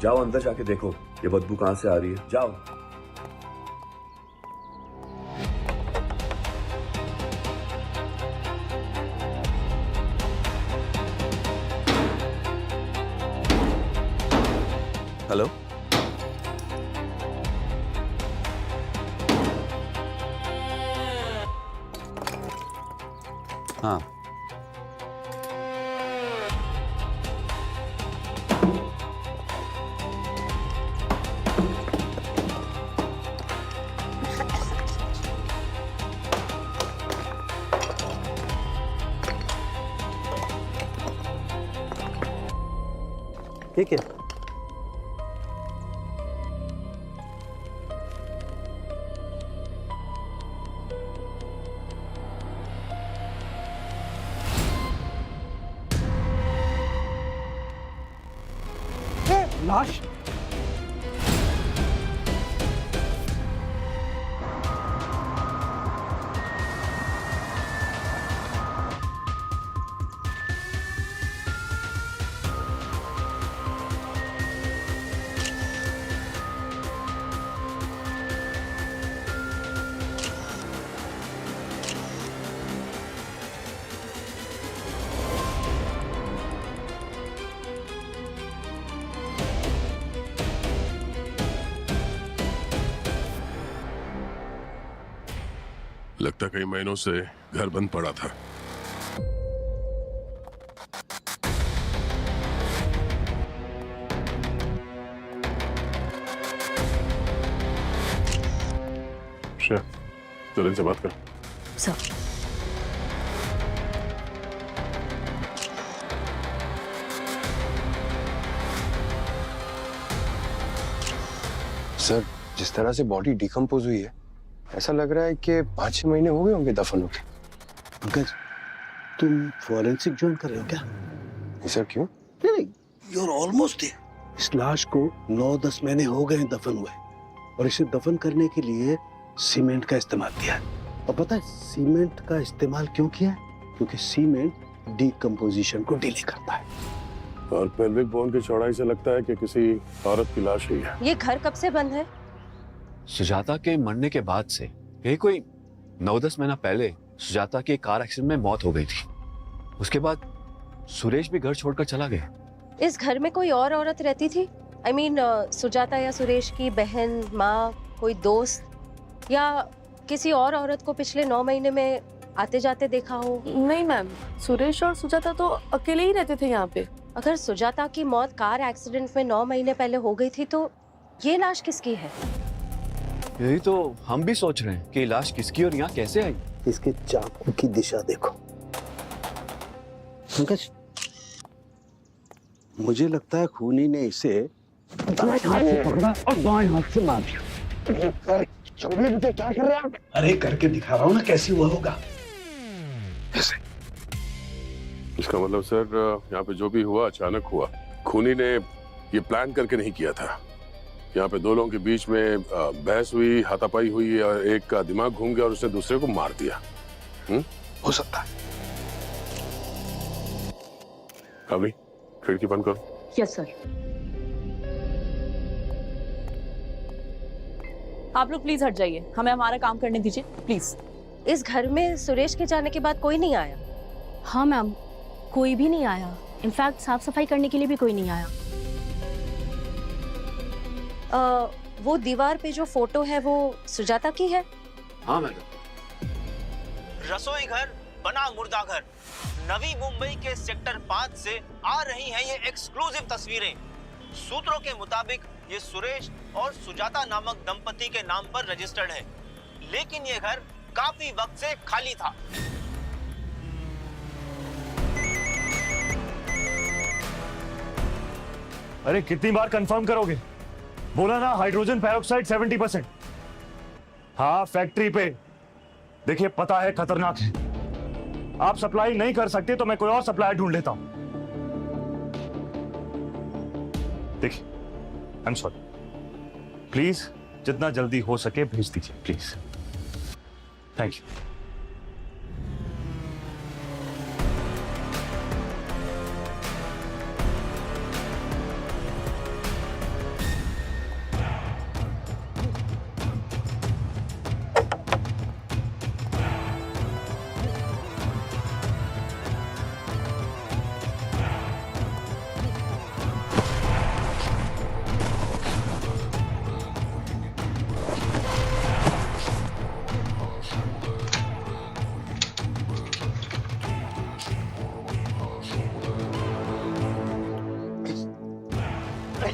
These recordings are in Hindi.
जाओ अंदर जाके देखो ये बदबू कहां से आ रही है, जाओ। हेलो, हाँ ठीक है। लाश लगता कई महीनों से घर बंद पड़ा था। तुरंत से बात कर। सर, सर, जिस तरह से बॉडी डिकम्पोज हुई है, ऐसा लग रहा है कि 5-6 महीने हो गए होंगे दफन होके। पंकज, तुम फॉरेंसिक ज्वाइन कर रहे हो क्या? नहीं सर, क्यों? नहीं, यू आर ऑलमोस्ट देयर। इस लाश को 9-10 महीने हो गए दफन हुए और इसे दफन करने के लिए सीमेंट का इस्तेमाल किया है। और पता है सीमेंट का इस्तेमाल क्यों किया है? क्योंकि सीमेंट डिकम्पोजिशन को डिले करता है। और पेल्विक बोन की चौड़ाई से लगता है कि किसी औरत की लाश ही है। ये घर कब से बंद है? सुजाता के मरने के बाद से। यही कोई 9-10 महीना पहले सुजाता की एक कार एक्सीडेंट में मौत हो गई थी। उसके बाद सुरेश भी घर छोड़कर चला गया। इस घर में कोई और औरत रहती थी? I mean, सुजाता या सुरेश की बहन, माँ, कोई दोस्त या किसी और औरत को पिछले 9 महीने में आते जाते देखा हो? नहीं मैम, सुरेश और सुजाता तो अकेले ही रहते थे यहाँ पे। अगर सुजाता की मौत कार एक्सीडेंट में 9 महीने पहले हो गई थी तो ये लाश किसकी है? यही तो हम भी सोच रहे हैं कि लाश किसकी और यहाँ कैसे आई। इसके चाकू की दिशा देखो। पंकज, मुझे लगता है खूनी ने इसे दाएं हाथ से पकड़ा और बाएं हाथ से मार दिया। क्या कर रहे हैं आप? अरे करके दिखा रहा हूँ ना कैसे हुआ होगा। ऐसे। इसका मतलब सर, यहाँ पे जो भी हुआ अचानक हुआ। खूनी ने ये प्लान करके नहीं किया था। यहाँ पे दो लोगों के बीच में बहस हुई, हाथापाई हुई और एक का दिमाग घूम गया और उसने दूसरे को मार दिया। हो सकता है। अभी खिड़की बंद करो। Yes sir. आप लोग प्लीज हट जाइए, हमें हमारा काम करने दीजिए प्लीज। इस घर में सुरेश के जाने के बाद कोई नहीं आया? हाँ मैम, कोई भी नहीं आया। इनफैक्ट साफ सफाई करने के लिए भी कोई नहीं आया। वो दीवार पे जो फोटो है वो सुजाता की है? हाँ मैडम। रसोई घर बना मुर्दा घर। नवी मुंबई के सेक्टर 5 से आ रही हैं ये एक्सक्लूसिव तस्वीरें। सूत्रों के मुताबिक ये सुरेश और सुजाता नामक दंपति के नाम पर रजिस्टर्ड है, लेकिन ये घर काफी वक्त से खाली था। अरे कितनी बार कंफर्म करोगे? बोला ना हाइड्रोजन पेरोक्साइड 70%। हाँ, फैक्ट्री पे। देखिए पता है खतरनाक है। आप सप्लाई नहीं कर सकते तो मैं कोई और सप्लायर ढूंढ लेता हूं। देखिए, आई एम सॉरी। प्लीज जितना जल्दी हो सके भेज दीजिए प्लीज। Thank you.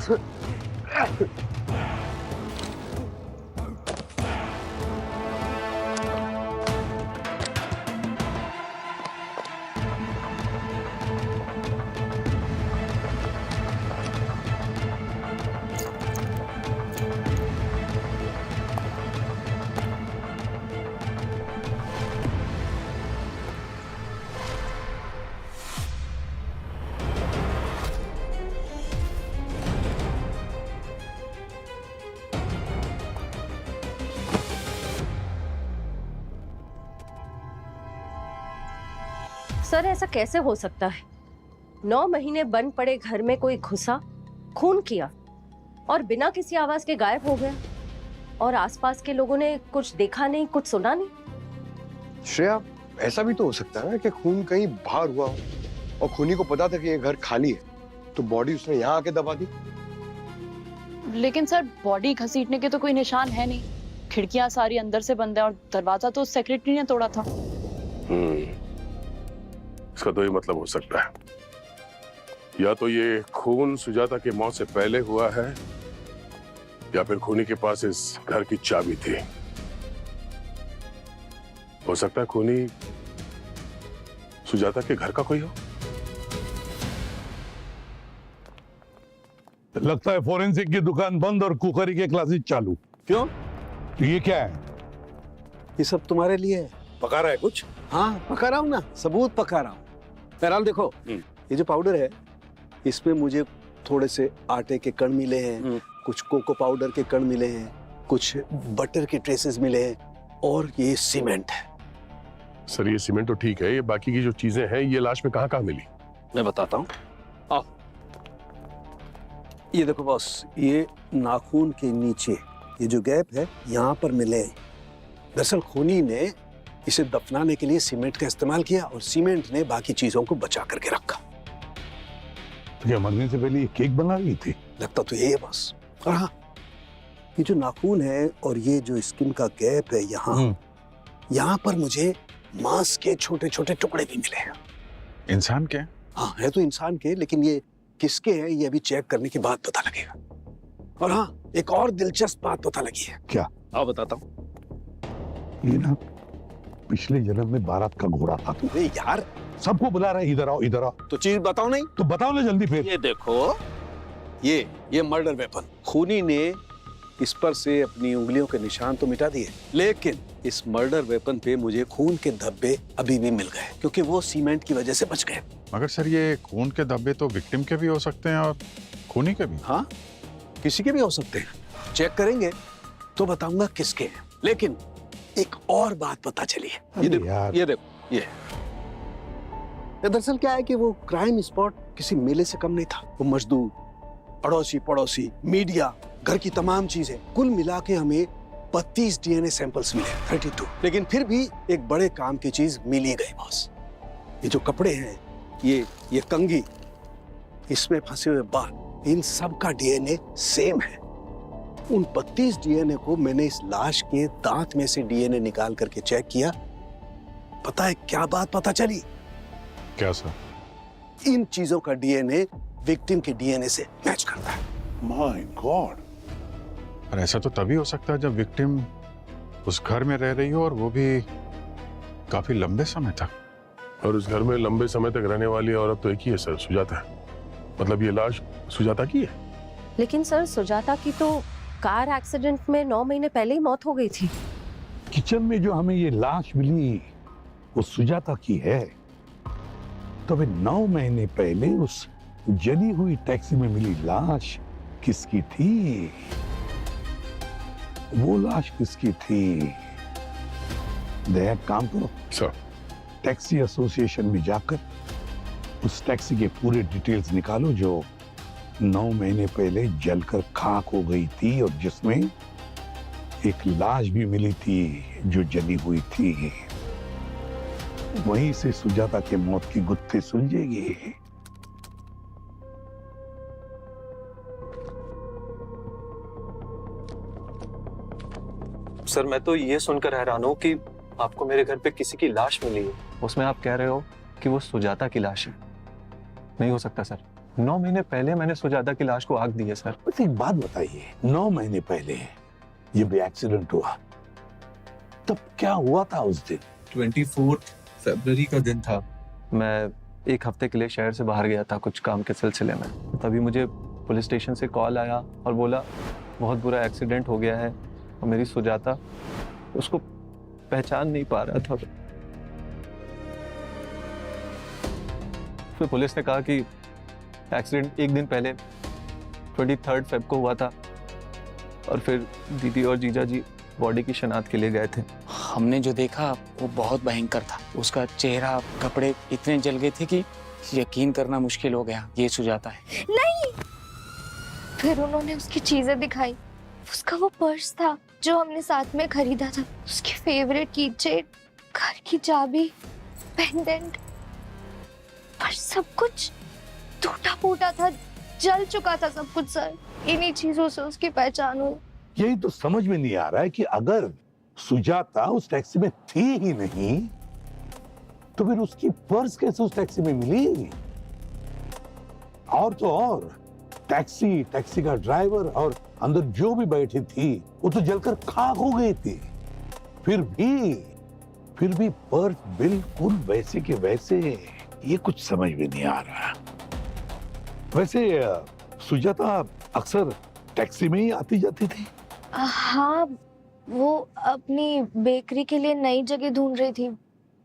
सर ऐसा कैसे हो सकता है? 9 महीने बंद पड़े घर में कोई घुसा, खून किया और बिना किसी आवाज के गायब हो गया, और आसपास के लोगों ने कुछ देखा नहीं, कुछ सुना नहीं। श्रेया, ऐसा भी तो हो सकता है ना कि खून कहीं बाहर हुआ हो और खूनी को पता था कि ये घर खाली है, तो बॉडी उसने यहाँ आके दबा दी। लेकिन सर बॉडी घसीटने के तो कोई निशान है नहीं, खिड़कियां सारी अंदर से बंद है और दरवाजा तो सेक्रेटरी ने तोड़ा था। इसका तो ये मतलब हो सकता है, या तो ये खून सुजाता की मौत से पहले हुआ है, या फिर खूनी के पास इस घर की चाबी थी। हो सकता है खूनी सुजाता के घर का कोई हो। लगता है फोरेंसिक की दुकान बंद और कुकरी के क्लासेस चालू। क्यों? ये क्या है? ये सब तुम्हारे लिए है। पका रहा है कुछ? हाँ, पका रहा हूँ ना, सबूत पका रहा हूँ। बहरहाल देखो, ये जो पाउडर है, इसमें मुझे थोड़े से आटे के कण मिले हैं, कुछ कोको पाउडर के कण मिले हैं, कुछ बटर के ट्रेसेस मिले हैं, और ये सीमेंट है। सर ये सीमेंट तो ठीक है, ये बाकी की जो चीजें हैं ये लाश में कहाँ मिली? मैं बताता हूँ, आओ। ये देखो बॉस, ये नाखून के नीचे ये जो गैप है, यहाँ पर मिले। दरअसल खूनी ने इसे दफनाने के लिए सीमेंट का इस्तेमाल किया और सीमेंट ने बाकी चीजों को बचा करके रखा। तो क्या मरने से पहले ये केक बना रही थी? लगता तो यही है बस। और हाँ, ये जो नाखून है और ये जो स्किन का गैप है यहाँ पर मुझे मांस के छोटे छोटे टुकड़े भी मिले हैं। इंसान के? हाँ, है तो इंसान के, लेकिन ये किसके हैं ये अभी चेक करने के बाद पता लगेगा। और हाँ, एक और दिलचस्प बात पता लगी है। क्या? आओ बताता हूँ। ये ना पिछले जन्म में बारात का घोड़ा था तू। अरे यार, सबको बुला रहा है, इधर आओ इधर आओ। तो चीज बताओ नहीं? तो बताओ ना जल्दी फिर। ये देखो, ये मर्डर वेपन। खूनी ने इस पर से अपनी उंगलियों के निशान तो मिटा दिए, लेकिन इस मर्डर वेपन पे मुझे खून के धब्बे अभी भी मिल गए, क्योंकि वो सीमेंट की वजह से बच गए। मगर सर ये खून के धब्बे तो विक्टिम के भी हो सकते हैं और खूनी के भी। हाँ, किसी के भी हो सकते हैं। चेक करेंगे तो बताऊंगा किसके हैं। लेकिन एक और बात पता चली है। ये देखो, ये दरअसल क्या है कि वो क्राइम स्पॉट किसी मेले से कम नहीं था। वो मजदूर, अड़ोसी पड़ोसी, मीडिया, घर की तमाम चीजें, कुल मिला के हमें 32 डीएनए सैंपल्स मिले, 32। लेकिन फिर भी एक बड़े काम की चीज मिल ही गई बॉस। ये जो कपड़े हैं, ये कंघी, इसमें फंसे हुए बाल, इन सब का डीएनए सेम है। उन 32 डीएनए को मैंने इस लाश के दांत में से डीएनए निकाल करके चेक किया। पता है क्या बात पता चली? क्या सर? इन चीजों का डीएनए विक्टिम के डीएनए से मैच करता है। My God! और ऐसा तो तभी हो सकता है जब विक्टिम उस घर में रह रही हो, और वो भी काफी लंबे समय तक। और उस घर में लंबे समय तक रहने वाली औरत तो एक ही है सर, सुजाता है। मतलब ये लाश सुजाता की है। लेकिन सर सुजाता की तो कार एक्सीडेंट में 9 महीने पहले ही मौत हो गई थी। किचन में जो हमें ये लाश मिली वो सुजाता की है, तो वे 9 महीने पहले उस जली हुई टैक्सी में मिली लाश किसकी थी? वो लाश किसकी थी? एक काम करो सर, टैक्सी एसोसिएशन में जाकर उस टैक्सी के पूरे डिटेल्स निकालो जो 9 महीने पहले जलकर खाक हो गई थी और जिसमें एक लाश भी मिली थी जो जली हुई थी। वहीं से सुजाता के मौत की गुत्थी सुलझेगी। सर मैं तो ये सुनकर हैरान हूं कि आपको मेरे घर पे किसी की लाश मिली है, उसमें आप कह रहे हो कि वो सुजाता की लाश है। नहीं हो सकता सर। 9 महीने पहले मैंने सुजाता की लाश को आग दी है सर। बस एक बात बताइए, 9 महीने पहले ये भी एक्सीडेंट हुआ, तब क्या हुआ था उस दिन? 24 फरवरी का दिन था। मैं एक हफ्ते के लिए शहर से बाहर गया था कुछ काम के सिलसिले में। तभी मुझे पुलिस स्टेशन से कॉल आया और बोला बहुत बुरा एक्सीडेंट हो गया है और मेरी सुजाता उसको पहचान नहीं पा रहा था। फिर पुलिस ने कहा कि एक्सीडेंट एक दिन पहले 23 फेब को हुआ था और फिर दीदी और जीजा जी बॉडी की शनाख्त के लिए गए थे। हमने जो देखा वो बहुत भयंकर था। उसका चेहरा, कपड़े इतने जल गए थे कि यकीन करना मुश्किल हो गया ये सुजाता है। नहीं। फिर उन्होंने उसकी चीजें दिखाई। उसका वो पर्स था जो हमने साथ में खरीदा था, उसकी फेवरेट कीचेन, घर की चाबी, पेंडेंट, पर सब कुछ टूटा फूटा था, जल चुका था सब कुछ सर। इन्हीं चीजों से उसकी पहचान हुई। यही तो समझ में नहीं आ रहा है कि अगर सुजाता उस टैक्सी में थी ही नहीं तो फिर उसकी पर्स कैसे उस टैक्सी में मिली? और तो और टैक्सी का ड्राइवर और अंदर जो भी बैठी थी वो तो जलकर खाक हो गई थी। फिर भी पर्स बिल्कुल वैसे के वैसे। ये कुछ समझ में नहीं आ रहा। वैसे सुजाता अक्सर टैक्सी में ही आती जाती थी? हाँ, वो अपनी बेकरी के लिए नई जगह ढूंढ रही थी।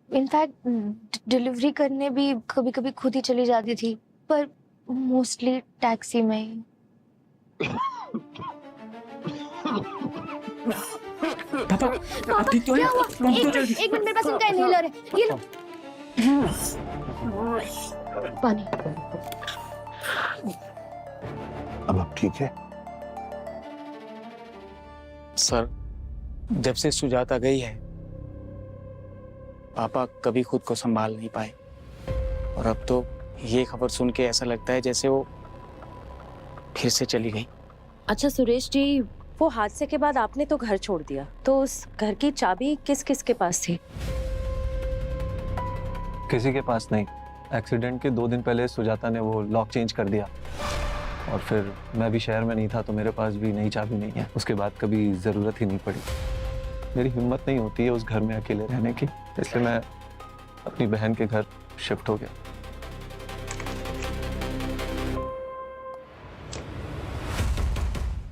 इनफैक्ट डिलीवरी करने भी कभी कभी खुद ही चली जाती थी, पर मोस्टली टैक्सी में ही। पापा, आप ठीक तो हैं? एक मिनट, मेरे पास इनका इनहेलर है, ये लो। पानी। अब आप ठीक है? सर, जब से सुजाता गई है पापा कभी खुद को संभाल नहीं पाए और अब तो ये खबर सुन के ऐसा लगता है जैसे वो फिर से चली गई। अच्छा सुरेश जी, वो हादसे के बाद आपने तो घर छोड़ दिया, तो उस घर की चाबी किस किस के पास थी? किसी के पास नहीं। एक्सीडेंट के 2 दिन पहले सुजाता ने वो लॉक चेंज कर दिया और फिर मैं भी शहर में नहीं था तो मेरे पास भी नई चाबी नहीं है। उसके बाद कभी ज़रूरत ही नहीं पड़ी। मेरी हिम्मत नहीं होती है उस घर में अकेले रहने की, इसलिए मैं अपनी बहन के घर शिफ्ट हो गया।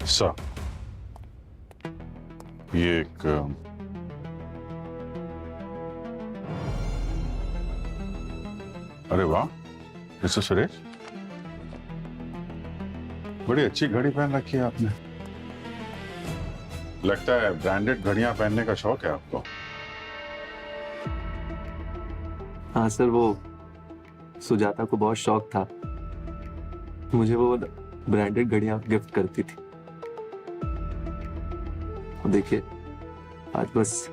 सर, ये एक अरे वाह मिस्टर सुरेश, बड़ी अच्छी घड़ी पहन रखी है आपने। लगता है ब्रांडेड घड़ियां पहनने का शौक है आपको। हाँ सर, वो सुजाता को बहुत शौक था, मुझे वो ब्रांडेड घड़ियां गिफ्ट करती थी। और देखिए आज बस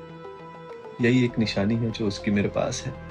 यही एक निशानी है जो उसकी मेरे पास है।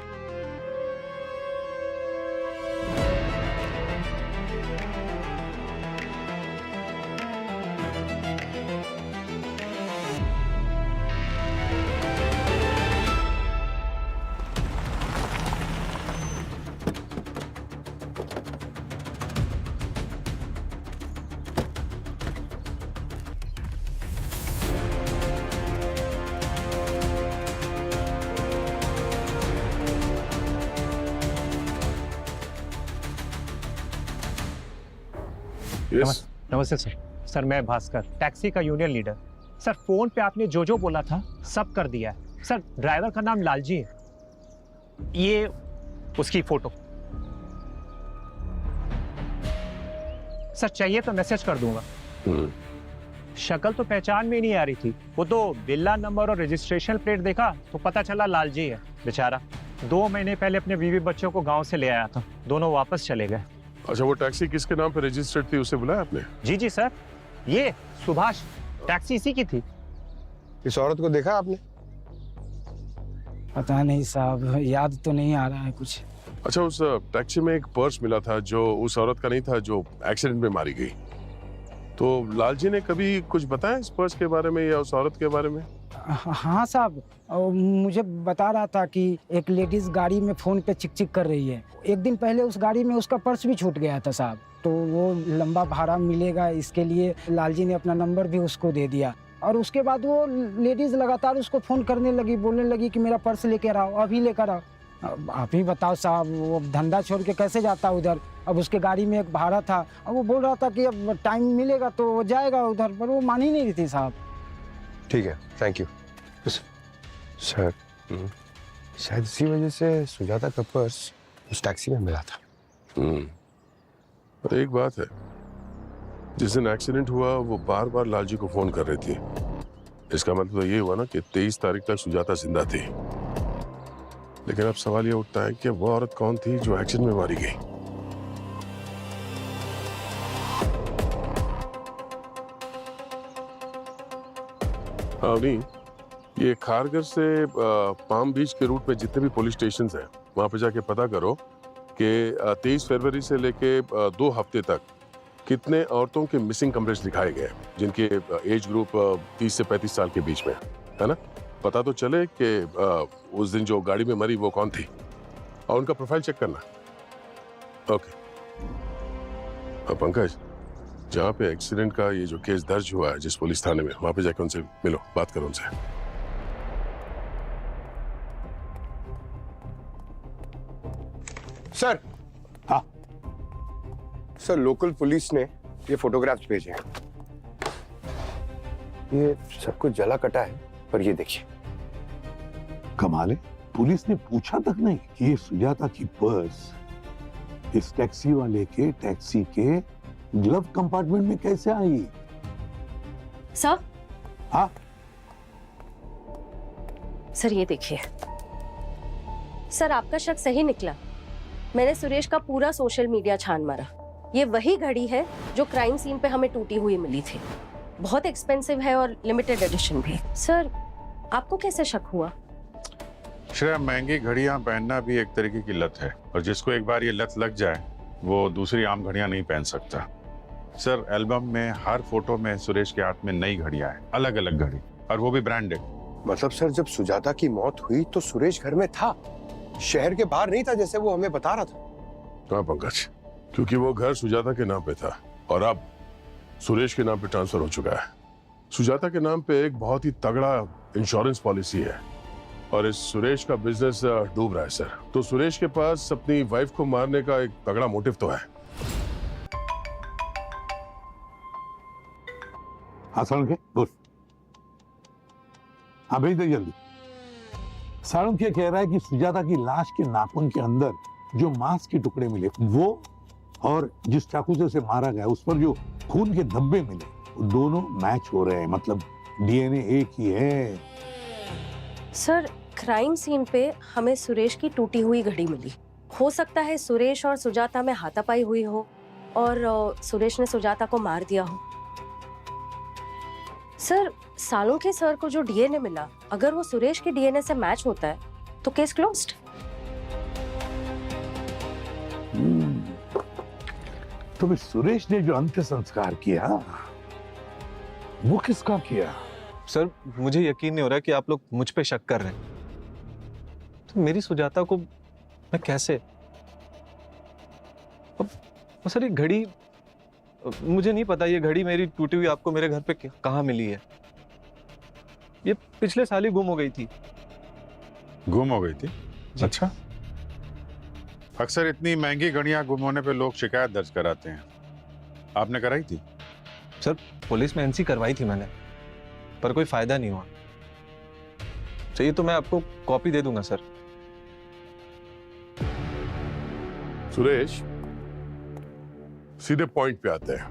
नमस्ते सर। सर मैं भास्कर, टैक्सी का यूनियन लीडर। सर फोन पे आपने जो जो बोला था सब कर दिया है। सर ड्राइवर का नाम लालजी है, ये उसकी फोटो। सर चाहिए तो मैसेज कर दूंगा। शक्ल तो पहचान में नहीं आ रही थी, वो तो बिल्ला नंबर और रजिस्ट्रेशन प्लेट देखा तो पता चला लालजी है। बेचारा 2 महीने पहले अपने बीवी बच्चों को गांव से ले आया था, दोनों वापस चले गए। अच्छा, वो टैक्सी किसके नाम पे रजिस्टर्ड थी, उसे बुलाया आपने? जी जी सर, ये सुभाष, टैक्सी इसी की थी। इस औरत को देखा आपने? पता नहीं साहब, याद तो नहीं आ रहा है कुछ। अच्छा, उस टैक्सी में एक पर्स मिला था जो उस औरत का नहीं था जो एक्सीडेंट में मारी गई। तो लालजी ने कभी कुछ बताया इस पर्स के बारे में या उस औरत के बारे में? हाँ साहब, मुझे बता रहा था कि एक लेडीज गाड़ी में फोन पे चिक चिक कर रही है। एक दिन पहले उस गाड़ी में उसका पर्स भी छूट गया था साहब, तो वो लंबा भाड़ा मिलेगा इसके लिए लालजी ने अपना नंबर भी उसको दे दिया। और उसके बाद वो लेडीज लगातार उसको फोन करने लगी, बोलने लगी कि मेरा पर्स लेकर आओ, अभी लेकर आओ। अब आप ही बताओ साहब, वो धंधा छोड़ के कैसे जाता उधर। अब उसके गाड़ी में एक भाड़ा था, अब वो बोल रहा था कि अब टाइम मिलेगा तो वो जाएगा उधर, पर वो मान ही नहीं रही थी साहब। ठीक है, थैंक यू सर। शायद इसी वजह से सुजाता का पर्स उस टैक्सी में मिला था। पर एक बात है, जिस दिन एक्सीडेंट हुआ वो बार बार लालजी को फोन कर रही थी। इसका मतलब तो ये हुआ ना कि 23 तारीख तक सुजाता जिंदा थी। लेकिन अब सवाल ये उठता है कि वो औरत कौन थी जो एक्सीडेंट में मारी गई। हाँ नहीं, ये खारगर से पाम बीच के रूट पे जितने भी पुलिस स्टेशन हैं वहां पे जाके पता करो कि 23 फरवरी से लेके 2 हफ्ते तक कितने औरतों के मिसिंग कवरेज दिखाए गए जिनके एज ग्रुप 30 से 35 साल के बीच में है ना। पता तो चले कि उस दिन जो गाड़ी में मरी वो कौन थी और उनका प्रोफाइल चेक करना। ओके पंकज, जहाँ पे एक्सीडेंट का ये जो केस दर्ज हुआ है जिस पुलिस थाने में, वहां पे जाकर उनसे मिलो, बात करो उनसे। सर। हाँ सर, लोकल पुलिस ने ये फोटोग्राफ्स भेजे हैं। ये सब कुछ जला कटा है, पर ये देखिए। कमाल है, पुलिस ने पूछा तक नहीं कि ये सुजाता की पर्स इस टैक्सी वाले के टैक्सी के ग्लव कंपार्टमेंट में कैसे आई। सर। हाँ सर, ये देखिए सर, आपका शक सही निकला। मैंने सुरेश का पूरा सोशल मीडिया छान मारा। ये वही घड़ी है जो क्राइम सीन पे हमें टूटी हुई मिली थी। बहुत एक्सपेंसिव है और लिमिटेड एडिशन भी। सर, आपको कैसे शक हुआ? श्रेया, महंगी घड़ियां पहनना भी एक तरीके की लत है, और जिसको एक बार ये लत लग जाए वो दूसरी आम घड़ियां नहीं पहन सकता। सर, एल्बम में हर फोटो में सुरेश के हाथ में नई घड़ियां हैं, अलग अलग घड़ी, और वो भी ब्रांडेड। मतलब सर, जब सुजाता की मौत हुई तो सुरेश घर में था, शहर के बाहर नहीं था जैसे वो हमें बता रहा था। कहाँ पंकज, क्योंकि वो घर सुजाता के नाम पे था और अब सुरेश के नाम पे ट्रांसफर हो चुका है। सुजाता के नाम पे एक बहुत ही तगड़ा इंश्योरेंस पॉलिसी है और इस सुरेश का बिजनेस डूब रहा है सर। तो सुरेश के पास अपनी वाइफ को मारने का एक तगड़ा मोटिव तो है। हाँ सालुंखे, गुड। हाँ भेज दे जल्दी। सालुंखे कह रहा है कि सुजाता की लाश के नाखून के अंदर जो मांस के टुकड़े मिले वो और जिस चाकू से उसे मारा गया उस पर जो खून के धब्बे मिले वो दोनों मैच हो रहे हैं, मतलब डीएनए एक ही है। सर, क्राइम सीन पे हमें सुरेश की टूटी हुई घड़ी मिली। हो सकता है सुरेश और सुजाता में हाथापाई हुई हो और सुरेश ने सुजाता को मार दिया हो। सर, सालुंखे सर को जो डीएनए मिला, अगर वो सुरेश के डीएनए से मैच होता है तो केस क्लोज्ड। तो फिर सुरेश ने जो अंत्य संस्कार किया वो किसका किया? सर, मुझे यकीन नहीं हो रहा कि आप लोग मुझ पे शक कर रहे हैं। तो मेरी सुजाता को मैं कैसे? अब सर, ये घड़ी मुझे नहीं पता, ये घड़ी मेरी टूटी हुई आपको मेरे घर पे कहाँ मिली है? ये पिछले साल ही गुम हो गई थी। गुम हो गई थी? अच्छा। अक्सर इतनी महंगी घड़ियां गुम होने पे लोग शिकायत दर्ज कराते हैं। आपने कराई थी? सर, पुलिस में एनसी करवाई थी मैंने, पर कोई फायदा नहीं हुआ। चाहिए तो मैं आपको कॉपी दे दूंगा सर। सुरेश, सीधे पॉइंट पे आते हैं।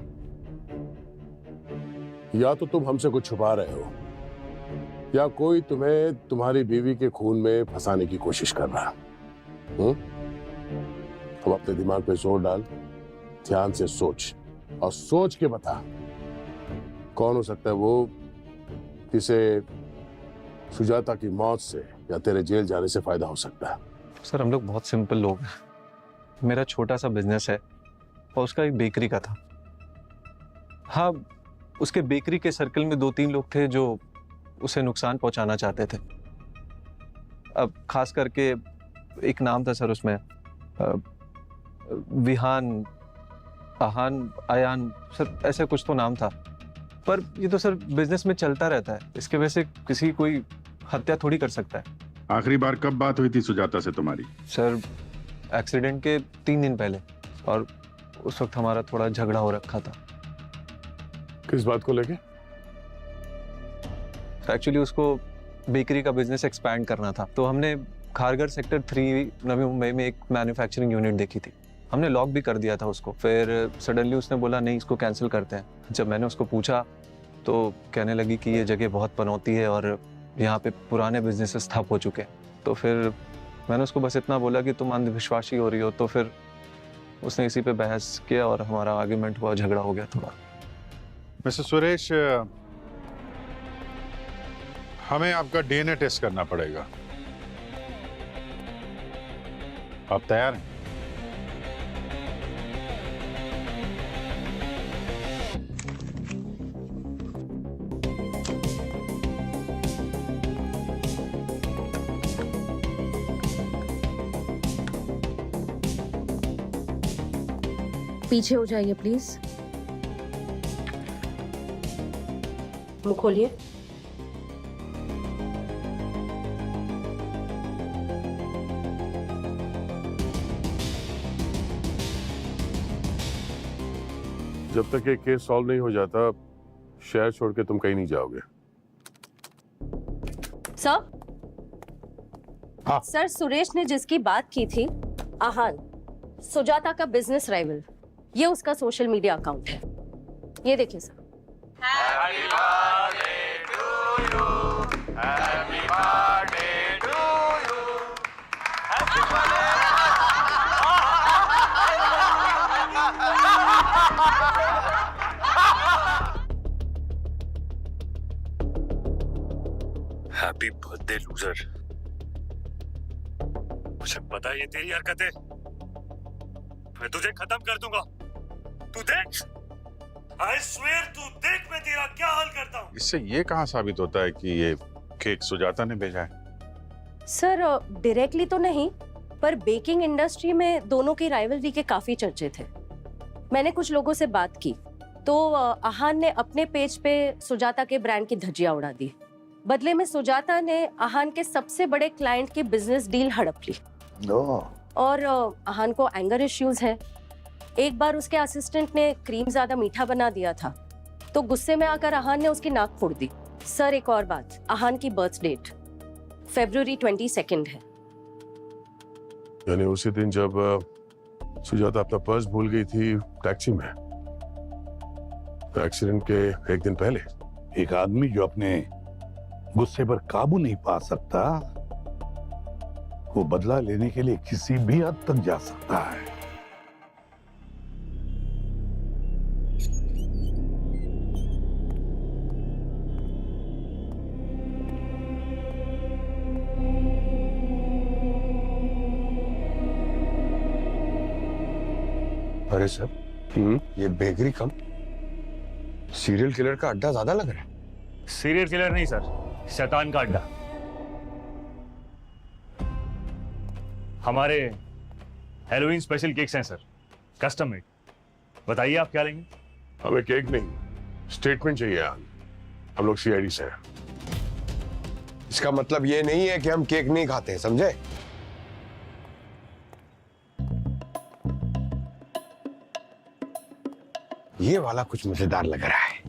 या तो तुम हमसे कुछ छुपा रहे हो या कोई तुम्हें तुम्हारी बीवी के खून में फंसाने की कोशिश कर रहा। अब अपने दिमाग पे जोर डाल, ध्यान से सोच और सोच के बता कौन हो सकता है वो जिसे सुजाता की मौत से या तेरे जेल जाने से फायदा हो सकता है। सर, हम लोग बहुत सिंपल लोग हैं। मेरा छोटा सा बिजनेस है और उसका एक बेकरी का था। हाँ, उसके बेकरी के सर्कल में 2-3 लोग थे जो उसे नुकसान पहुंचाना चाहते थे। अब खास करके एक नाम था सर उसमें, विहान, आहान, आयान, सर ऐसा कुछ तो नाम था। पर ये तो सर बिजनेस में चलता रहता है, इसके वजह से किसी कोई हत्या थोड़ी कर सकता है। आखिरी बार कब बात हुई थी सुजाता से तुम्हारी? सर एक्सीडेंट के 3 दिन पहले, और उस वक्त हमारा थोड़ा झगड़ा हो रखा था। किस बात को लेके? एक्चुअली उसको बेकरी का बिजनेस एक्सपैंड करना था, तो हमने खारघर सेक्टर 3 नवी मुंबई में एक मैन्युफैक्चरिंग यूनिट देखी थी। हमने लॉक भी कर दिया था उसको। फिर सडनली उसने बोला नहीं, इसको कैंसिल करते हैं। जब मैंने उसको पूछा तो कहने लगी कि ये जगह बहुत पनौती है और यहाँ पे पुराने बिजनेसेस ठप हो चुके हैं। तो फिर मैंने उसको बस इतना बोला कि तुम अंधविश्वासी हो रही हो। तो फिर उसने इसी पे बहस किया और हमारा आर्ग्यूमेंट हुआ, झगड़ा हो गया थोड़ा। मिस्टर सुरेश, हमें आपका डीएनए टेस्ट करना पड़ेगा। आप तैयार हैं? पीछे हो जाइए प्लीज। मुंह खोलिए। जब तक ये केस सॉल्व नहीं हो जाता, शहर छोड़ के तुम कहीं नहीं जाओगे। सर, हाँ। सर सुरेश ने जिसकी बात की थी, आहान, सुजाता का बिजनेस राइवल, ये उसका सोशल मीडिया अकाउंट है। ये देखिए sir. Happy birthday to you. Happy birthday to you. Happy birthday. Happy birthday loser. मुझे पता है ये तेरी हरकत है। मैं तुझे खत्म कर दूंगा। तू देख, I swear, तू देख मैं तेरा क्या हाल करता हूँ। इससे ये कहाँ साबित होता है कि ये केक सुजाता ने भेजा है? सर डायरेक्टली तो नहीं, पर बेकिंग इंडस्ट्री में दोनों की राइवलरी के काफी चर्चे थे। मैंने कुछ लोगों से बात की तो आहान ने अपने पेज पे सुजाता के ब्रांड की धज्जियां उड़ा दी। बदले में सुजाता ने आहान के सबसे बड़े क्लाइंट की बिजनेस डील हड़प ली। और आहान को एंगर इश्यूज है। एक बार उसके असिस्टेंट ने क्रीम ज्यादा मीठा बना दिया था, तो गुस्से में आकर आहान ने उसकी नाक फोड़ दी। सर एक और बात, आहान की बर्थ डेट February 22 है। यानी उसी दिन जब सुजाता अपना पर्स भूल गई थी टैक्सी में, एक्सीडेंट के एक दिन पहले। एक आदमी जो अपने गुस्से पर काबू नहीं पा सकता, वो बदला लेने के लिए किसी भी हद तक जा सकता है। अरे सर, ये बेकरी कम सीरियल किलर का अड्डा ज्यादा लग रहा है। सीरियल किलर नहीं सर, शैतान का अड्डा। हमारे हैलोवीन स्पेशल केक्स हैं सर, कस्टम मेड। बताइए आप क्या लेंगे? हमें केक नहीं, स्टेटमेंट चाहिए यार। हम लोग सीआईडी से हैं। इसका मतलब ये नहीं है कि हम केक नहीं खाते, समझे? ये वाला कुछ मजेदार लग रहा है।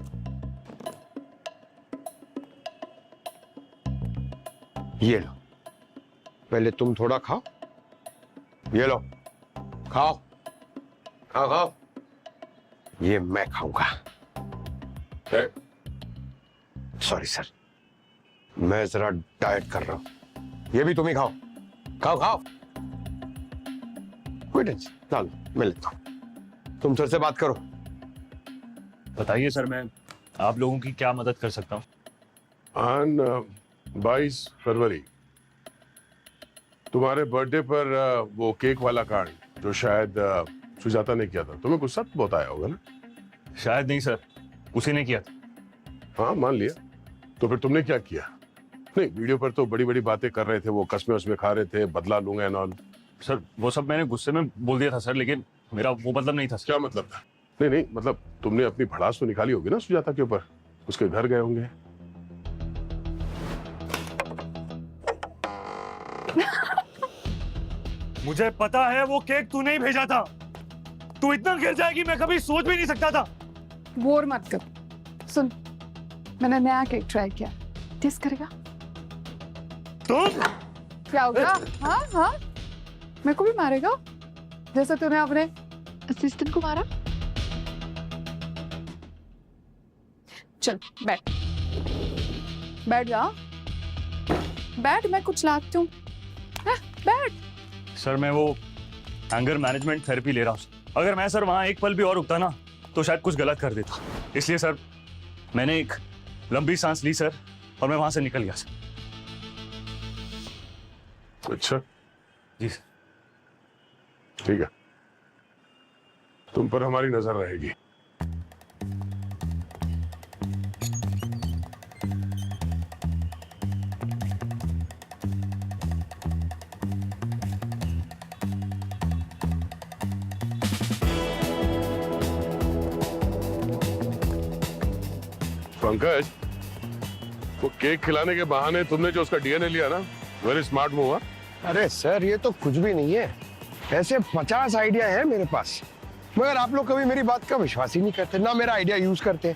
ये लो, पहले तुम थोड़ा खाओ। ये लो, खाओ खाओ खाओ। ये मैं खाऊंगा। सॉरी सर, मैं जरा डाइट कर रहा हूं। ये भी तुम ही खाओ, खाओ खाओ। कोई टेंशन ना लो, मैं लेता हूं। तुम सर से बात करो। बताइए सर, मैं आप लोगों की क्या मदद कर सकता हूँ? 22 फरवरी तुम्हारे बर्थडे पर वो केक वाला कांड जो शायद सुजाता ने किया था, तुम्हें गुस्सा तो बहुत आया होगा ना? शायद नहीं सर, उसी ने किया था। हाँ मान लिया, तो फिर तुमने क्या किया? नहीं, वीडियो पर तो बड़ी बड़ी बातें कर रहे थे, वो कस्मे उसमें खा रहे थे, बदला लूंगा एंड ऑल। सर वो सब मैंने गुस्से में बोल दिया था सर, लेकिन मेरा वो मतलब नहीं था। क्या मतलब था? नहीं नहीं, मतलब तुमने अपनी भड़ास तो निकाली होगी ना सुजाता के ऊपर, उसके घर गए होंगे। मुझे पता है वो केक तूने ही भेजा था। तू इतना गिर जाएगी मैं कभी सोच भी नहीं सकता था। बोर मत कर। सुन, मैंने नया केक ट्राई किया, टेस्ट करेगा? तुम क्या होगा? हाँ हाँ, मेरे को भी मारेगा जैसे तूने अपने असिस्टेंट को मारा? चल बैठ, बैठ जा, बैठ, मैं कुछ लाती हूँ। बैठ। सर मैं वो एंगर मैनेजमेंट थेरेपी ले रहा हूँ। अगर मैं सर वहां एक पल भी और रुकता ना तो शायद कुछ गलत कर देता। इसलिए सर मैंने एक लंबी सांस ली सर, और मैं वहां से निकल गया सर। अच्छा जी सर। ठीक है, तुम पर हमारी नजर रहेगी। पंकज, वो केक खिलाने के बहाने तुमने जो उसका डीएनए लिया ना, वेरी स्मार्ट मूव हुआ। अरे सर ये तो कुछ भी नहीं है, ऐसे 50 आइडिया है मेरे पास, मगर आप लोग कभी मेरी बात का विश्वास ही नहीं करते, ना मेरा आइडिया यूज करते।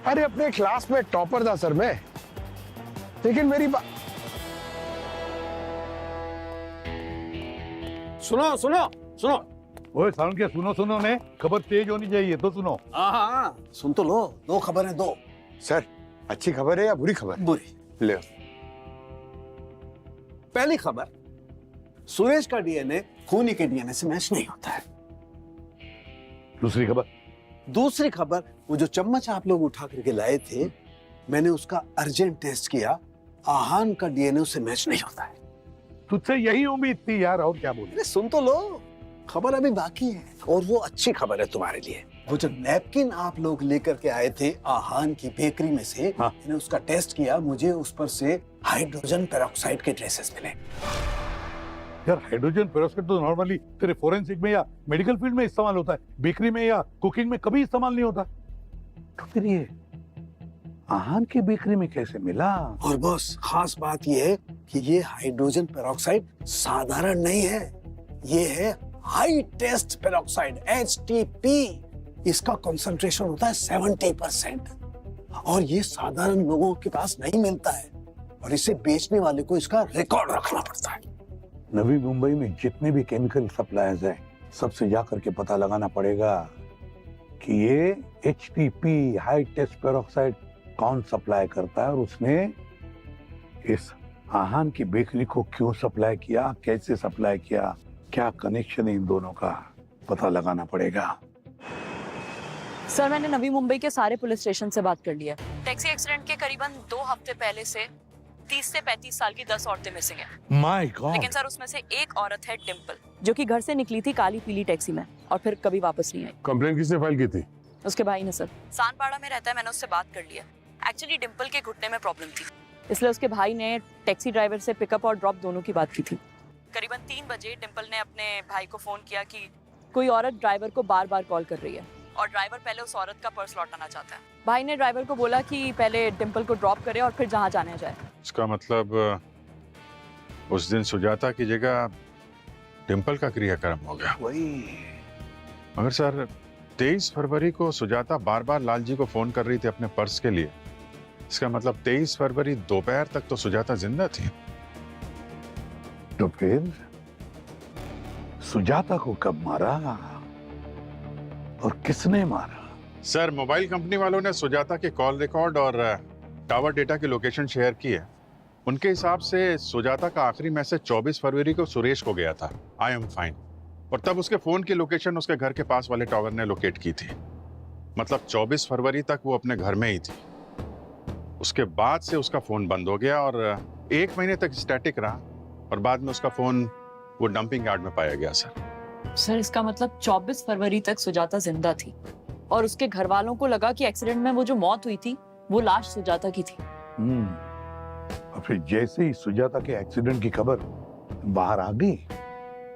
अरे अपने क्लास में टॉपर था सर मैं, लेकिन मेरी बात सुनो सुनो सुनो। ओए साउंड क्या सुनो सुनो ने, खबर तेज होनी चाहिए तो सुनो। हाँ, सुन तो लो, दो खबरें दो। सर अच्छी खबर है या बुरी खबर? बुरी। ले। पहली खबर, सुरेश का डीएनए खूनी के डीएनए से मैच नहीं होता है। दूसरी खबर? दूसरी खबर, वो जो चम्मच आप लोग उठा करके लाए थे, मैंने उसका अर्जेंट टेस्ट किया, आहान का डीएनए उससे मैच नहीं होता है। तुझसे यही उम्मीद थी यार, और क्या बोले? अरे सुन तो लो, खबर अभी बाकी है, और वो अच्छी खबर है तुम्हारे लिए। वो जो नैपकिन आप लोग लेकर के आए थे आहान की बेकरी में से, हाँ। मैंने उसका टेस्ट किया, मुझे उस पर से हाइड्रोजन पेरोक्साइड के ट्रेसेस मिले। यार हाइड्रोजन पेरोक्साइड तो नॉर्मली तेरे फोरेंसिक में या मेडिकल फील्ड में इस्तेमाल होता है, बेकरी में या कुकिंग में कभी इस्तेमाल नहीं होता। तो फिर ये आहान की बेकरी में कैसे मिला? और बॉस, खास बात ये है कि ये हाइड्रोजन पेरोक्साइड साधारण नहीं है, ये है हाई टेस्ट पेरोक्साइड HTP। इसका कंसंट्रेशन होता है 70%, और ये साधारण लोगों के पास नहीं मिलता है, और इसे बेचने वाले को इसका रिकॉर्ड रखना पड़ता है। नवी मुंबई में जितने भी केमिकल सप्लायर्स हैं, सबसे जाकर के पता लगाना पड़ेगा कि ये HTP हाई टेस्ट पेरोक्साइड कौन सप्लाई करता है, और उसने इस आहान की बेकरी को क्यों सप्लाई किया, कैसे सप्लाई किया, क्या कनेक्शन है इन दोनों का, पता लगाना पड़ेगा। सर मैंने नवी मुंबई के सारे पुलिस स्टेशन से बात कर लिया। टैक्सी एक्सीडेंट के करीबन 2 हफ्ते पहले से 30 से 35 साल की 10 औरतें मिसिंग हैं। My God. लेकिन सर उसमें से एक औरत है डिम्पल, जो कि घर से निकली थी काली पीली टैक्सी में और फिर कभी वापस नहीं आई। कंप्लेंट किसने फाइल की थी? उसके भाई ने सर। सानपाड़ा में रहता है, मैंने उससे बात कर लिया। एक्चुअली डिम्पल के घुटने में प्रॉब्लम थी, इसलिए उसके भाई ने टैक्सी ड्राइवर से पिकअप और ड्रॉप दोनों की बात की थी। करीबन 3 बजे डिम्पल ने अपने भाई को फोन किया कि कोई औरत ड्राइवर को बार बार कॉल कर रही है, और ड्राइवर पहले उस औरत का पर्स लौटाना चाहता है। भाई ने ड्राइवर को बोला कि पहले डिम्पल को ड्रॉप करे और फिर जहाँ जाने जाए। इसका मतलब उस दिन सुजाता की जगह डिम्पल का क्रियाक्रम हो गया। वही। मगर सर 23 फरवरी को सुजाता बार बार लालजी को फोन कर रही थी अपने पर्स के लिए, इसका मतलब 23 फरवरी दोपहर तक तो सुजाता जिंदा थी। तो फिर सुजाता को कब मारा और किसने मारा? सर मोबाइल कंपनी वालों ने सुजाता के कॉल रिकॉर्ड और टावर डेटा की लोकेशन शेयर की है। उनके हिसाब से सुजाता का आखिरी मैसेज 24 फरवरी को सुरेश को गया था, आई एम फाइन, और तब उसके फोन की लोकेशन उसके घर के पास वाले टावर ने लोकेट की थी। मतलब 24 फरवरी तक वो अपने घर में ही थी। उसके बाद से उसका फोन बंद हो गया और 1 महीने तक स्टैटिक रहा, और बाद में उसका फोन वो डंपिंग यार्ड में पाया गया। सर इसका मतलब 24 फरवरी तक सुजाता जिंदा थी, और उसके घर वालों को लगा कि एक्सीडेंट में वो जो मौत हुई थी वो लाश सुजाता की थी। और फिर जैसे ही सुजाता के एक्सीडेंट की खबर बाहर आ गई,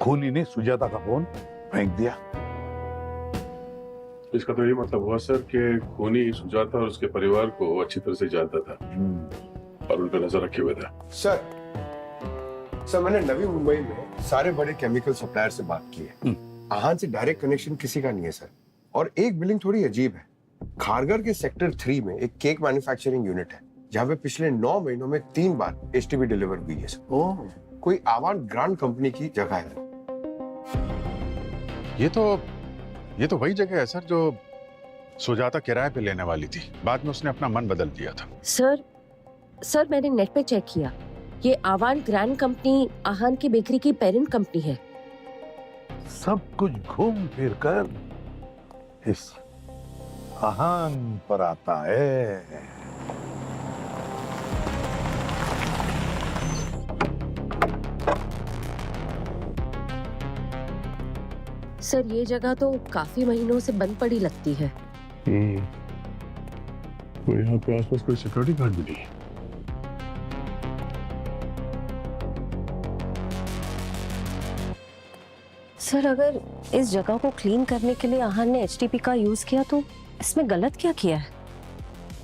खूनी ने सुजाता का फोन फेंक दिया। इसका तो ये मतलब हुआ सर कि खूनी सुजाता और उसके परिवार को अच्छी तरह से जानता था और उन पर नजर रखे हुए था। सर मैंने नवी मुंबई में सारे बड़े केमिकल सप्लायर से बात की है। आहान से डायरेक्ट कनेक्शन किसी का नहीं है सर। और एक बिलिंग थोड़ी अजीब है। खारगर के सेक्टर 3 में एक केक मैन्युफैक्चरिंग यूनिट है जहाँ पे पिछले 9 महीनों में 3 बार एचटीबी डिलीवर हुई है सर। ओह, कोई आवान ग्रांड कंपनी की जगह है। ये तो वही जगह है सर जो सुजाता किराए पे लेने वाली थी। बाद में उसने अपना मन बदल दिया था। सर मैंने नेट पे चेक किया, ये आवान ग्रैंड कंपनी आहान की बेकरी की पेरेंट कंपनी है। सब कुछ घूम फिर कर इस आहान पर आता है। सर ये जगह तो काफी महीनों से बंद पड़ी लगती है। तो यहाँ पे आसपास कोई सिक्योरिटी गार्ड भी नहीं है। सर अगर इस जगह को क्लीन करने के लिए आहान ने एचटीपी का यूज किया तो इसमें गलत क्या किया है?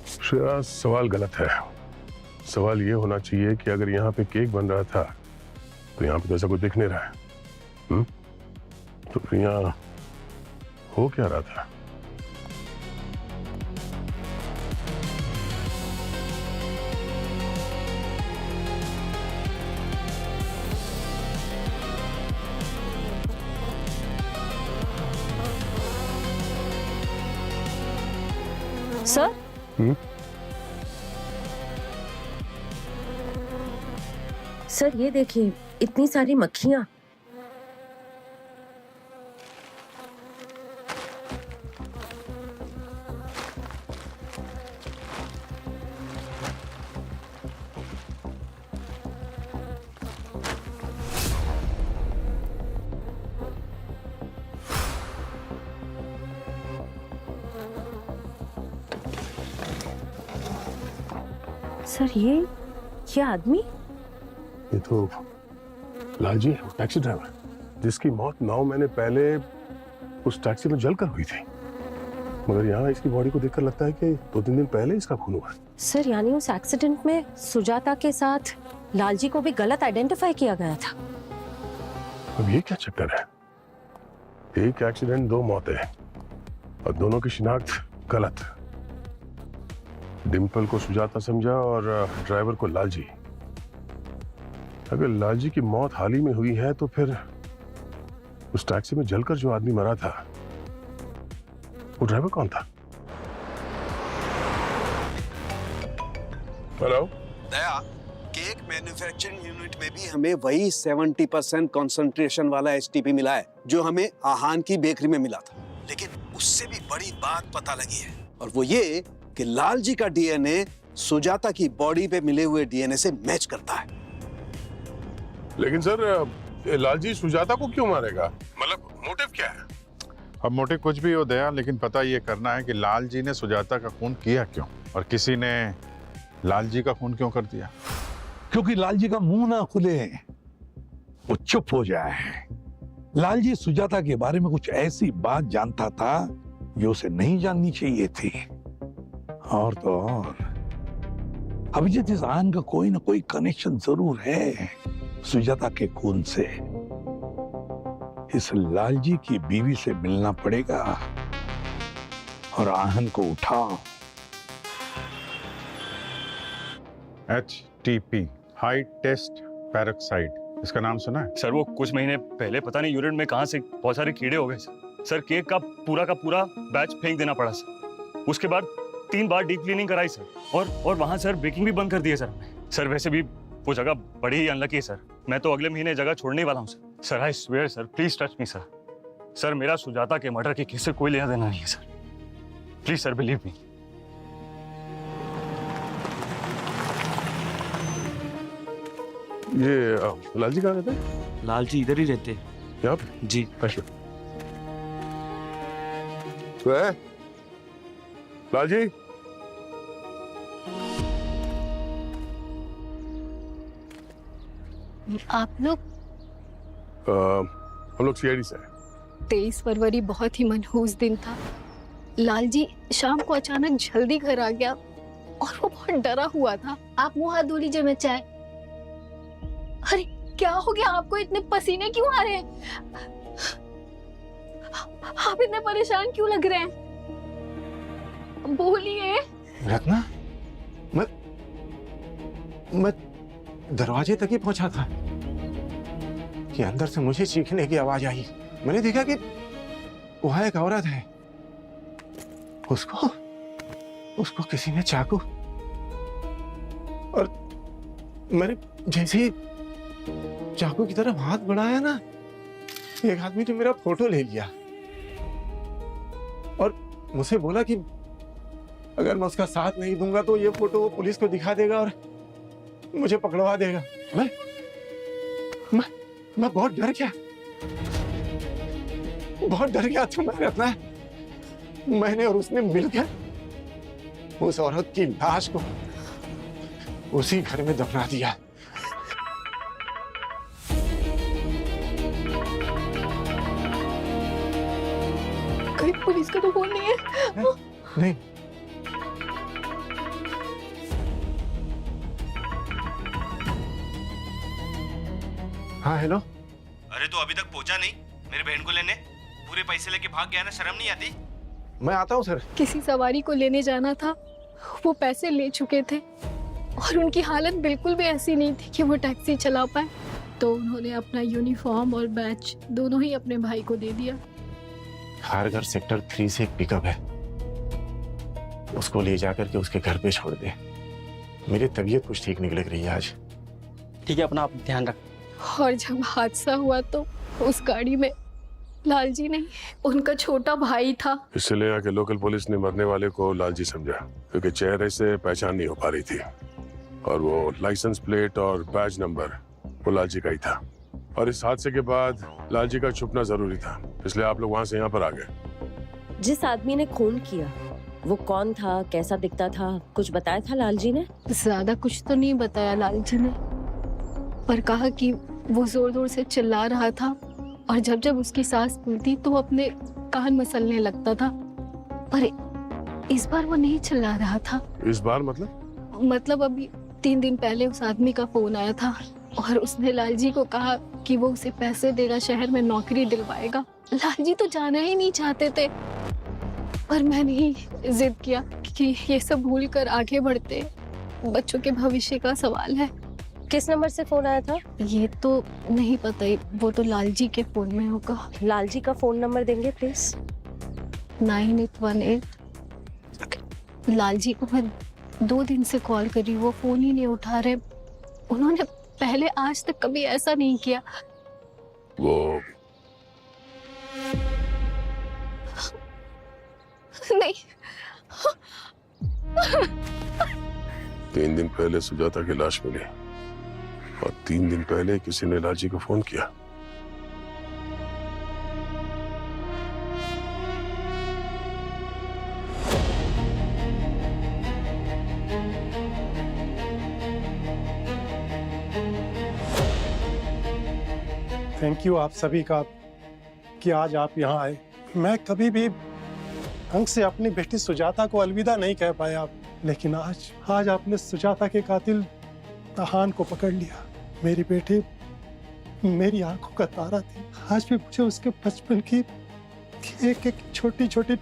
श्रेया, सवाल गलत है। सवाल ये होना चाहिए कि अगर यहाँ पे केक बन रहा था तो यहाँ पे तो ऐसा कुछ दिख नहीं रहा है। तो फिर यहाँ हो क्या रहा था? सर सर ये देखिए, इतनी सारी मक्खियां। सर ये आदमी? ये तो लालजी है, टैक्सी ड्राइवर, जिसकी मौत 9 महीने पहले उस टैक्सी में जलकर हुई थी। मगर यहाँ इसकी बॉडी को देखकर लगता है कि 2-3 दिन पहले इसका खून हुआ। सर यानी उस एक्सीडेंट में सुजाता के साथ लालजी को भी गलत आइडेंटिफाई किया गया था। अब ये क्या चक्कर है? एक एक्सीडेंट, 2 मौतें और दोनों की शिनाख्त गलत। डिंपल को सुजाता समझा और ड्राइवर को लालजी। अगर लालजी की मौत हाल ही में हुई है तो फिर उस टैक्सी में जलकर जो आदमी मरा था वो ड्राइवर कौन था? हेलो दया, केक मैन्युफैक्चरिंग यूनिट में भी हमें वही 70% कंसंट्रेशन वाला एचटीपी मिला है जो हमें आहान की बेकरी में मिला था। लेकिन उससे भी बड़ी बात पता लगी है और वो ये कि लालजी का डीएनए सुजाता की बॉडी पे मिले हुए डीएनए से मैच करता है। लेकिन सर, लालजी सुजाता को क्यों मारेगा? मतलब मोटिव क्या है? अब मोटिव कुछ भी हो दया, लेकिन पता ये करना है कि लालजी ने सुजाता का खून किया क्यों और किसी ने लालजी का खून क्यों कर दिया। क्योंकि लालजी का मुंह ना खुले, वो चुप हो जाए। लालजी सुजाता के बारे में कुछ ऐसी बात जानता था जो उसे नहीं जाननी चाहिए थी। और तो और अभिजीत, इस आन का कोई ना कोई कनेक्शन जरूर है सुजाता के खून से। इस लालजी की बीवी से मिलना पड़ेगा और आहन को उठाओ। HTP, हाई टेस्ट पेरोक्साइड, इसका नाम सुना है? सर वो कुछ महीने पहले पता नहीं यूरिन में कहां से बहुत सारे कीड़े हो गए सर। केक का पूरा बैच फेंक देना पड़ा सर। उसके बाद 3 बार डीप क्लीनिंग कराई सर और वहां सर बेकिंग भी बंद कर दिया सर। वैसे भी वो जगह बड़ी ही अनलकी है सर। मैं तो अगले महीने जगह छोड़ने वाला हूँ sir. Sir I swear sir, please touch me sir. Sir मेरा सुजाता के मर्डर के केस से कोई लेना देना नहीं है sir. Please sir believe me. ये लालजी कहाँ रहते हैं? लालजी इधर ही रहते हैं। यहाँ पे? जी। अच्छा। तो है लालजी, आप लोग? हम लोग सीआईडी से हैं। 23 फरवरी बहुत ही मनहूस दिन था। लालजी शाम को अचानक जल्दी घर आ गया और वो बहुत डरा हुआ था। आप मुंह हाथ धो लीजिए, मैं चाय। अरे क्या हो गया आपको? इतने पसीने क्यों आ रहे हैं? आप इतने परेशान क्यों लग रहे हैं? बोलिए। रत्ना, मैं दरवाजे तक ही पहुंचा था कि अंदर से मुझे चीखने की आवाज आई। मैंने देखा कि वहां एक औरत है, उसको किसी ने चाकू, और मैंने जैसे ही चाकू की तरफ हाथ बढ़ाया ना, एक आदमी ने मेरा फोटो ले लिया और मुझसे बोला कि अगर मैं उसका साथ नहीं दूंगा तो ये फोटो वो पुलिस को दिखा देगा और मुझे पकड़वा देगा। मैं बहुत डर गया, तो रत्ना, मैंने और उसने मिलकर उस औरत की लाश को उसी घर में दफना दिया। कहीं पुलिस का तो फोन नहीं है? नहीं। हाँ हेलो। अरे तो अभी तक पहुंचा नहीं मेरे बहन को लेने? पूरे पैसे लेके भाग गया ना, शर्म नहीं आती? मैं आता हूँ सर। किसी सवारी को लेने जाना था, वो पैसे ले चुके थे और उनकी हालत बिल्कुल भी ऐसी नहीं थी कि वो टैक्सी चला पाए, तो उन्होंने अपना यूनिफॉर्म और बैच दोनों ही अपने भाई को दे दिया। खारघर सेक्टर 3 से एक पिकअप है, उसको ले जाकर के उसके घर पे छोड़ दे। मेरी तबीयत कुछ ठीक नहीं लग रही है आज। ठीक है, अपना आप ध्यान रख। और जब हादसा हुआ तो उस गाड़ी में लालजी नहीं, उनका छोटा भाई था। इसलिए यहाँ के लोकल पुलिस ने मरने वाले को लालजी समझा, क्योंकि चेहरे से पहचान नहीं हो पा रही थी और वो लाइसेंस प्लेट और बैज नंबर वो लालजी का ही था। और इस हादसे के बाद लालजी का छुपना जरूरी था, इसलिए आप लोग वहाँ से यहाँ पर आ गए। जिस आदमी ने खून किया वो कौन था, कैसा दिखता था, कुछ बताया था लालजी ने? ज्यादा कुछ तो नहीं बताया लालजी ने, पर कहा कि वो जोर जोर से चिल्ला रहा था और जब जब उसकी सांस फूलती तो वो अपने कान मसलने लगता था। पर इस बार वो नहीं चिल्ला रहा था। इस बार मतलब अभी 3 दिन पहले उस आदमी का फोन आया था और उसने लालजी को कहा कि वो उसे पैसे देगा, शहर में नौकरी दिलवाएगा। लालजी तो जाना ही नहीं चाहते थे, पर मैंने ही जिद किया कि ये सब भूल कर आगे बढ़ते, बच्चों के भविष्य का सवाल है। किस नंबर से फोन आया था? ये तो नहीं पता, वो तो लालजी के फोन में होगा। लालजी का फोन नंबर देंगे प्लीज? 9818। लालजी को मैं 2 दिन से कॉल करी, वो फोन ही नहीं उठा रहे। उन्होंने पहले आज तक कभी ऐसा नहीं किया। वो नहीं। 3 दिन पहले सुजाता की लाश मिली और 3 दिन पहले किसी ने लालजी को फोन किया। थैंक यू आप सभी का कि आज आप यहाँ आए। मैं कभी भी ढंग से अपनी बेटी सुजाता को अलविदा नहीं कह पाया, लेकिन आज आपने सुजाता के कातिल तहान को पकड़ लिया। मेरी बेटी मेरी आंखों का तारा थी। आज भी मुझे उसके बचपन की एक छोटी छोटी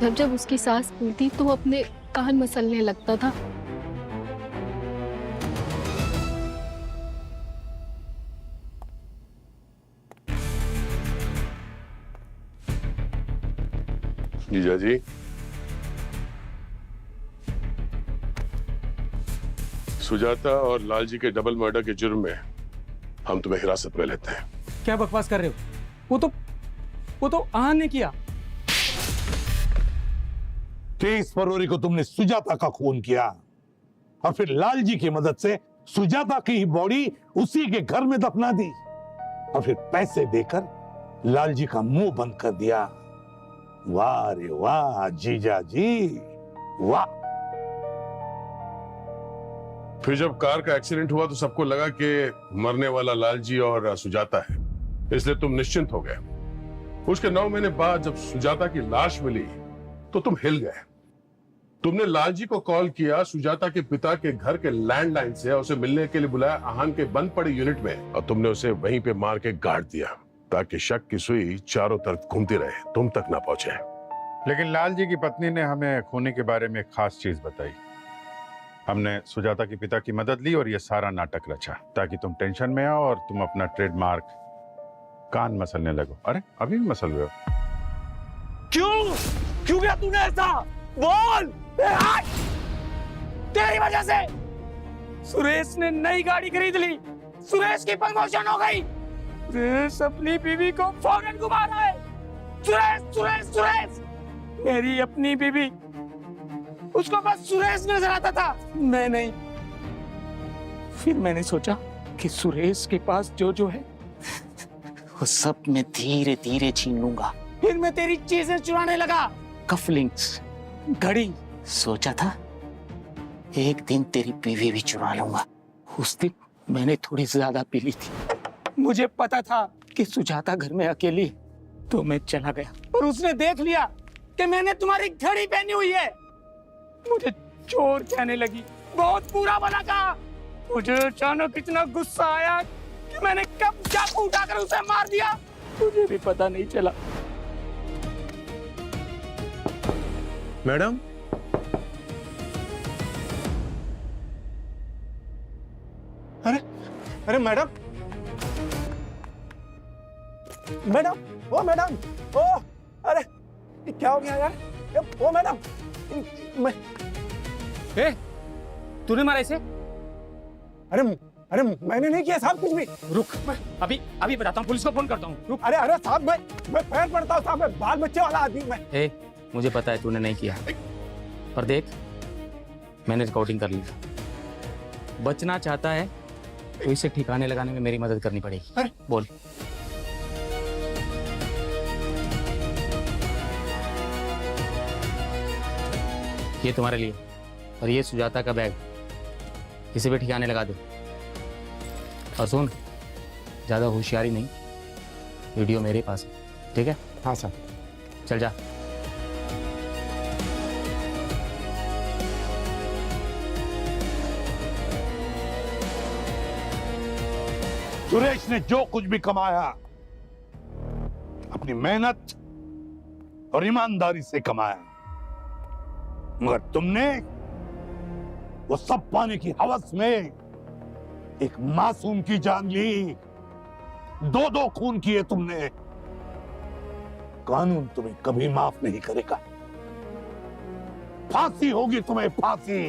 जब जब उसकी सांस फूलती तो वो अपने कान मसलने लगता था। जीजा जी, सुजाता और लालजी के डबल मर्डर के जुर्म में हम तुम्हें हिरासत में लेते हैं। क्या बकवास कर रहे हो? वो तो आहान ने किया। 23 फरवरी को तुमने सुजाता का खून किया और फिर लालजी की मदद से सुजाता की ही बॉडी उसी के घर में दफना दी और फिर पैसे देकर लालजी का मुंह बंद कर दिया। वाह रे वाह जीजा जी, वाह। फिर जब कार का एक्सीडेंट हुआ तो सबको लगा कि मरने वाला लालजी और सुजाता है, इसलिए तुम निश्चिंत हो गए। उसके 9 महीने बाद जब सुजाता की लाश मिली तो तुम हिल गए। तुमने लालजी को कॉल किया, सुजाता के पिता के घर के लैंडलाइन से उसे मिलने के लिए बुलाया आहान के बंद पड़े यूनिट में, और तुमने उसे वहीं पे मार के गाड़ दिया ताकि शक की सुई चारों तरफ घूमती रहे, तुम तक ना पहुंचे। लेकिन लालजी की पत्नी ने हमें खूनी के बारे में एक खास चीज बताई। हमने सुजाता के पिता की मदद ली और ये सारा नाटक रचा ताकि तुम टेंशन में आओ और तुम अपना ट्रेडमार्क कान मसलने लगो। अरे अभी भी मसल रहे हो? क्यों किया तूने ऐसा? बोल। तेरी वजह से सुरेश ने नई गाड़ी खरीद ली, सुरेश की प्रमोशन हो गई, सुरेश अपनी बीवी को फॉरेन घुमा रहा है। सुरेश सुरेश सुरेश, मेरी अपनी बीवी, उसको बस सुरेश नजर आता था, मैं नहीं। फिर मैंने सोचा कि सुरेश के पास जो है वो सब मैं धीरे धीरे छीन लूंगा। फिर मैं तेरी चीजें चुराने लगा, कफलिंग्स, घड़ी। सोचा था एक दिन तेरी बीवी भी चुरा लूंगा। उस दिन मैंने थोड़ी ज्यादा पी ली थी। मुझे पता था कि सुजाता घर में अकेली, तो मैं चला गया और उसने देख लिया कि मैंने तुम्हारी घड़ी पहनी हुई है। मुझे चोर कहने लगी, बहुत बुरा भला कहा। मुझे अचानक इतना गुस्सा आया कि मैंने कब चाकू उठाकर उसे मार दिया, मुझे भी पता नहीं चला। मैडम, अरे मैडम, मैडम, ओ मैडम, ओ अरे क्या हो गया यार? ओ मैडम, तूने मारा इसे? अरे मैंने नहीं किया साहब कुछ भी। रुक, अभी बताता हूँ, पुलिस को फोन करता हूँ। रुक। अरे साहब, मैं पैर पड़ता हूँ साहब, मैं बाल बच्चे वाला आदमी मैं। मुझे पता है तूने नहीं किया, पर देख मैंने रिकॉर्डिंग कर ली। बचना चाहता है तो इसे ठिकाने लगाने में मेरी मदद करनी पड़ेगी। बोल। ये तुम्हारे लिए, और ये सुजाता का बैग, इसे भी ठिकाने लगा दो। और सुन, ज्यादा होशियारी नहीं, वीडियो मेरे पास है, ठीक है? हाँ सर। चल जा। सुरेश ने जो कुछ भी कमाया अपनी मेहनत और ईमानदारी से कमाया, मगर तुमने वो सब पाने की हवस में एक मासूम की जान ली। 2 खून किए तुमने। कानून तुम्हें कभी माफ नहीं करेगा। फांसी होगी तुम्हें, फांसी।